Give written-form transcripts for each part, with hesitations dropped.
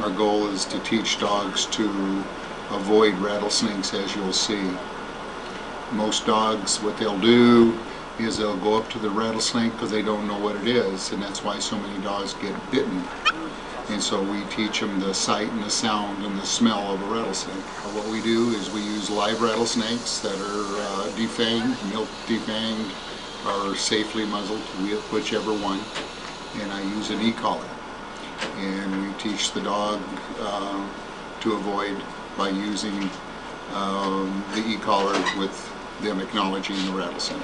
Our goal is to teach dogs to avoid rattlesnakes, as you'll see. Most dogs, what they'll do is they'll go up to the rattlesnake because they don't know what it is, and that's why so many dogs get bitten. And so we teach them the sight and the sound and the smell of a rattlesnake. What we do is we use live rattlesnakes that are defanged, milk defanged, or safely muzzled, whichever one. And I use an e-collar. And we teach the dog to avoid by using the e-collar with them acknowledging the rattlesnake.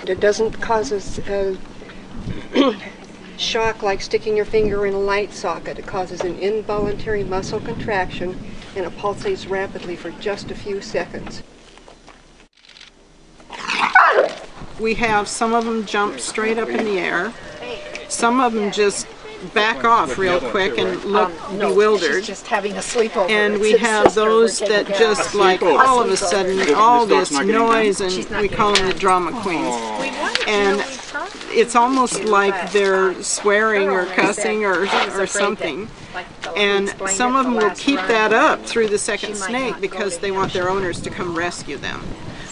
It doesn't cause us shock like sticking your finger in a light socket. It causes an involuntary muscle contraction and it pulsates rapidly for just a few seconds. We have some of them jump straight up in the air. Some of them just back off real quick and look bewildered. She's just having a sleepover. And we have those that just like all of a sudden all this noise, and we call them the drama queens. And it's almost like they're swearing or cussing or something. And some of them will keep that up through the second snake because they want their owners to come rescue them.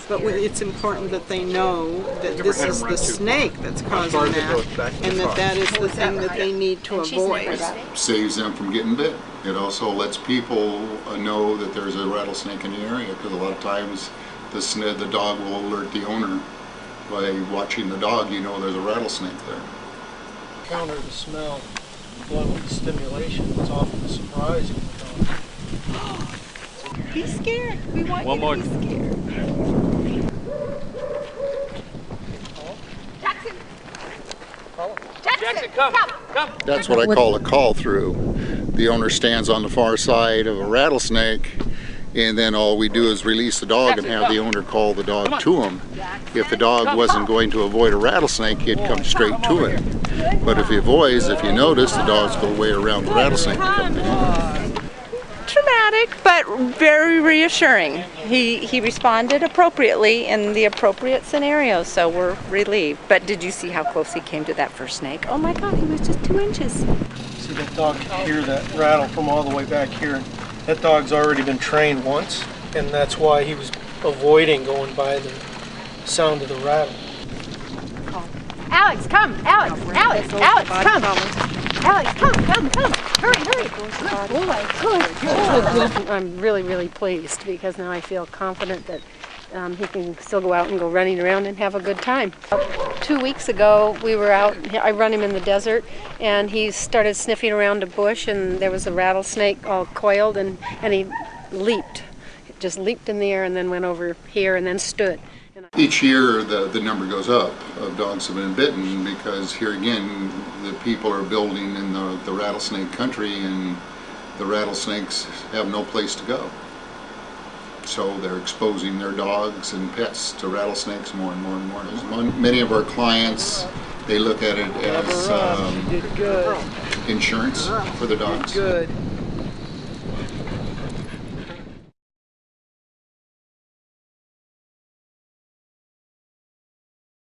But it's important that they know that this is the snake that's causing that, and that is the thing that they need to avoid. It saves them from getting bit. It also lets people know that there's a rattlesnake in the area, because a lot of times the dog will alert the owner. By watching the dog, you know there's a rattlesnake there. Counter the smell, blood with the stimulation. It's often surprising. Be scared. We want you to be scared. Jackson, come. That's what I call a call through. The owner stands on the far side of a rattlesnake, and then all we do is release the dog and have the owner call the dog to him. If the dog wasn't going to avoid a rattlesnake, he'd come straight to him. But if he avoids, if you notice, the dogs go way around the rattlesnake to come to him. Traumatic, but very reassuring. He responded appropriately in the appropriate scenario, so we're relieved. But did you see how close he came to that first snake? Oh my God, he was just 2 inches. See, that dog can hear that rattle from all the way back here. That dog's already been trained once, and that's why he was avoiding going by the sound of the rattle. Alex, come! Alex! Alex! Alex, come! Alex, come! Hurry! Good. I'm really pleased because now I feel confident that he can still go out and go running around and have a good time. 2 weeks ago, we were out. I run him in the desert, and he started sniffing around a bush, and there was a rattlesnake all coiled, and he leaped. It just leaped in the air and then went over here and then stood. Each year the number goes up of dogs that have been bitten, because here again the people are building in the rattlesnake country, and the rattlesnakes have no place to go. So they're exposing their dogs and pets to rattlesnakes more and more and more. Many of our clients, they look at it as insurance for the dogs. Good.